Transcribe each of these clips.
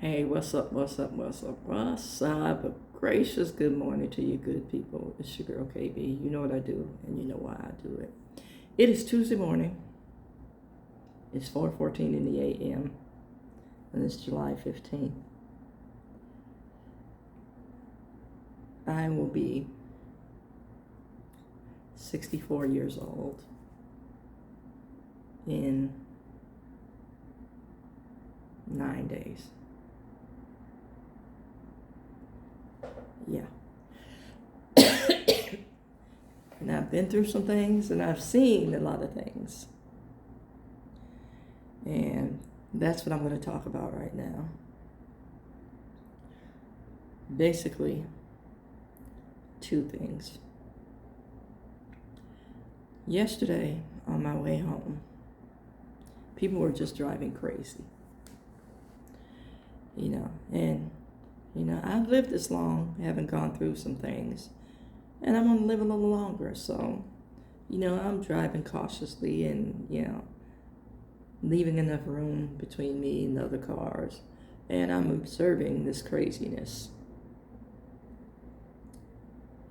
Hey, what's up? What's up? What's up? What's up? A gracious good morning to you, good people. It's your girl KB. You know what I do, and you know why I do it. It is Tuesday morning. It's 4:14 in the a.m. and it's July 15th. I will be 64 years old in 9 days. Yeah. And I've been through some things and I've seen a lot of things. And that's what I'm going to talk about right now. Basically, two things. Yesterday, on my way home, people were just driving crazy. I've lived this long, haven't gone through some things, and I'm gonna live a little longer. So, I'm driving cautiously and, leaving enough room between me and the other cars, and I'm observing this craziness.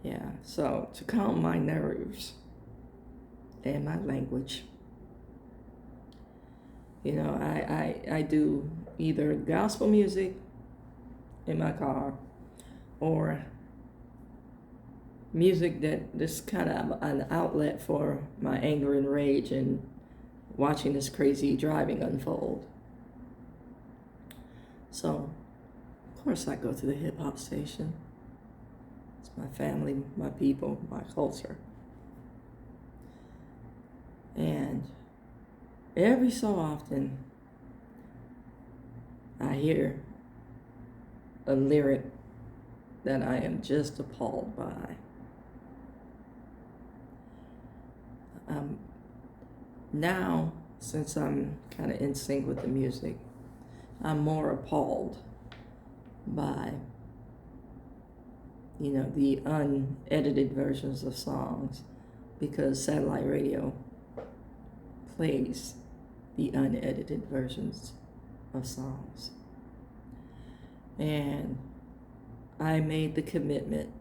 Yeah, so to calm my nerves and my language, I do either gospel music in my car or music that is kind of an outlet for my anger and rage and watching this crazy driving unfold. So, of course, I go to the hip hop station. It's my family, my people, my culture. And every so often, I hear a lyric that I am just appalled by. Now, since I'm kind of in sync with the music, I'm more appalled by, the unedited versions of songs, because satellite radio plays the unedited versions of songs. And I made the commitment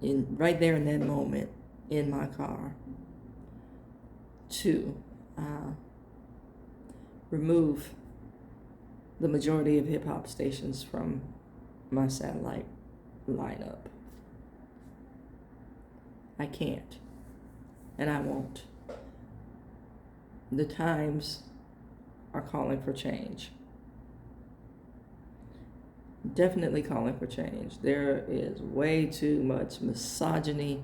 right there in that moment in my car to remove the majority of hip hop stations from my satellite lineup. I can't, and I won't. The times are calling for change. Definitely calling for change. There is way too much misogyny,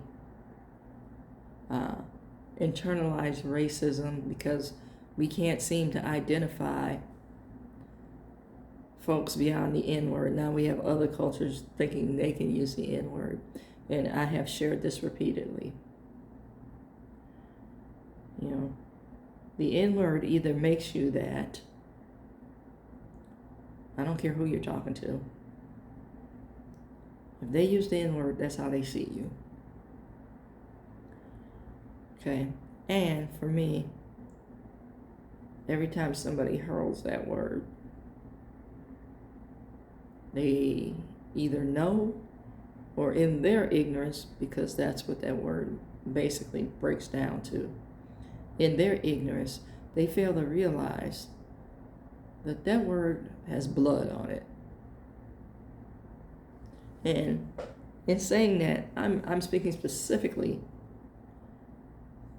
internalized racism, because we can't seem to identify folks beyond the N-word. Now we have other cultures thinking they can use the N-word, and I have shared this repeatedly. The N-word either makes you that. I don't care who you're talking to. If they use the N-word, that's how they see you. Okay? And for me, every time somebody hurls that word, they either know, or in their ignorance, because that's what that word basically breaks down to. In their ignorance, they fail to realize that that word has blood on it. And in saying that, I'm speaking specifically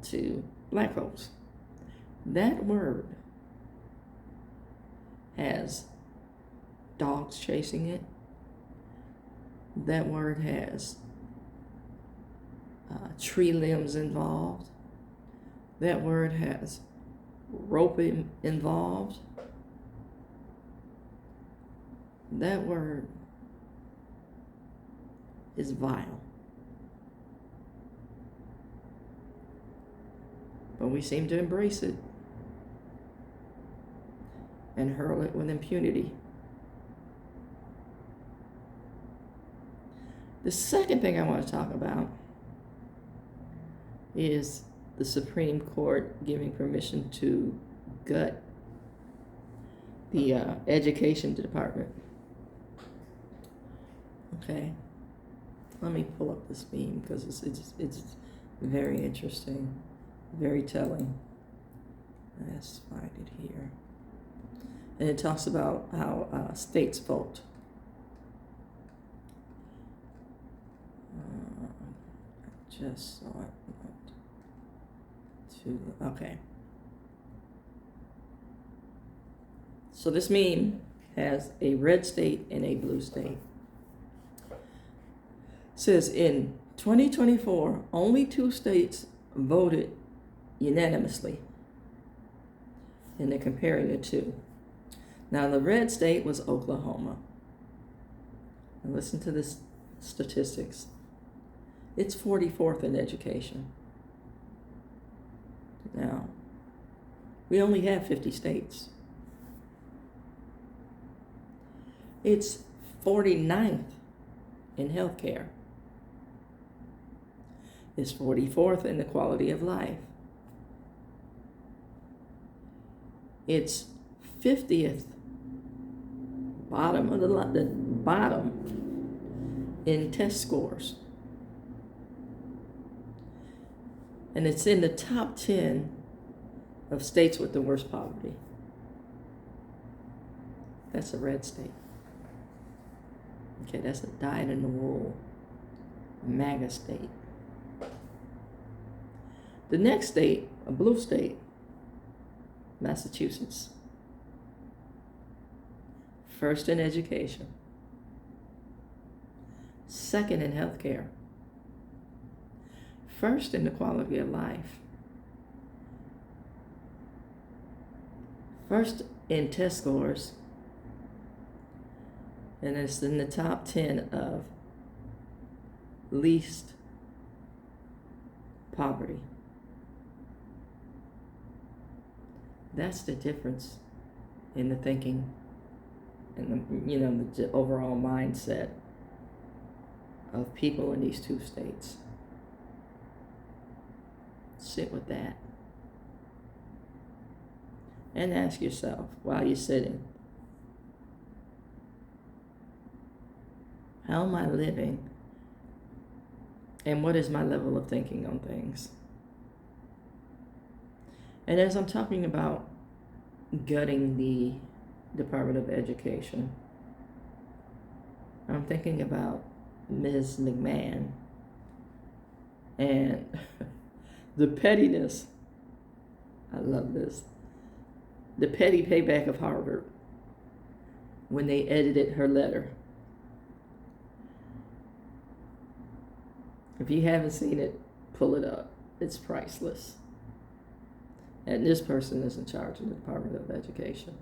to black folks. That word has dogs chasing it. That word has tree limbs involved. That word has rope involved. That word is vile. But we seem to embrace it and hurl it with impunity. The second thing I want to talk about is the Supreme Court giving permission to gut the education department. Okay, let me pull up this meme because it's very interesting, very telling. Let's find it here, and it talks about how states vote. I just saw it. Okay. So this meme has a red state and a blue state. It says in 2024, only 2 states voted unanimously. And they're comparing the two. Now the red state was Oklahoma. And listen to this statistics. It's 44th in education. Now, we only have 50 states. It's 49th in healthcare. It's 44th in the quality of life. It's 50th, bottom of the bottom in test scores. And it's in the top 10 of states with the worst poverty. That's a red state. Okay, that's a dyed-in-the-wool MAGA state. The next state, a blue state, Massachusetts. First in education. Second in healthcare. First in the quality of life. First in test scores. And it's in the top 10 of least poverty. That's the difference in the thinking and the overall mindset of people in these 2 states. Sit with that and ask yourself while you're sitting, how am I living and what is my level of thinking on things? And as I'm talking about gutting the Department of Education, I'm thinking about Ms. McMahon and the pettiness. I love this. The petty payback of Harvard when they edited her letter. If you haven't seen it, pull it up. It's priceless. And this person is in charge of the Department of Education.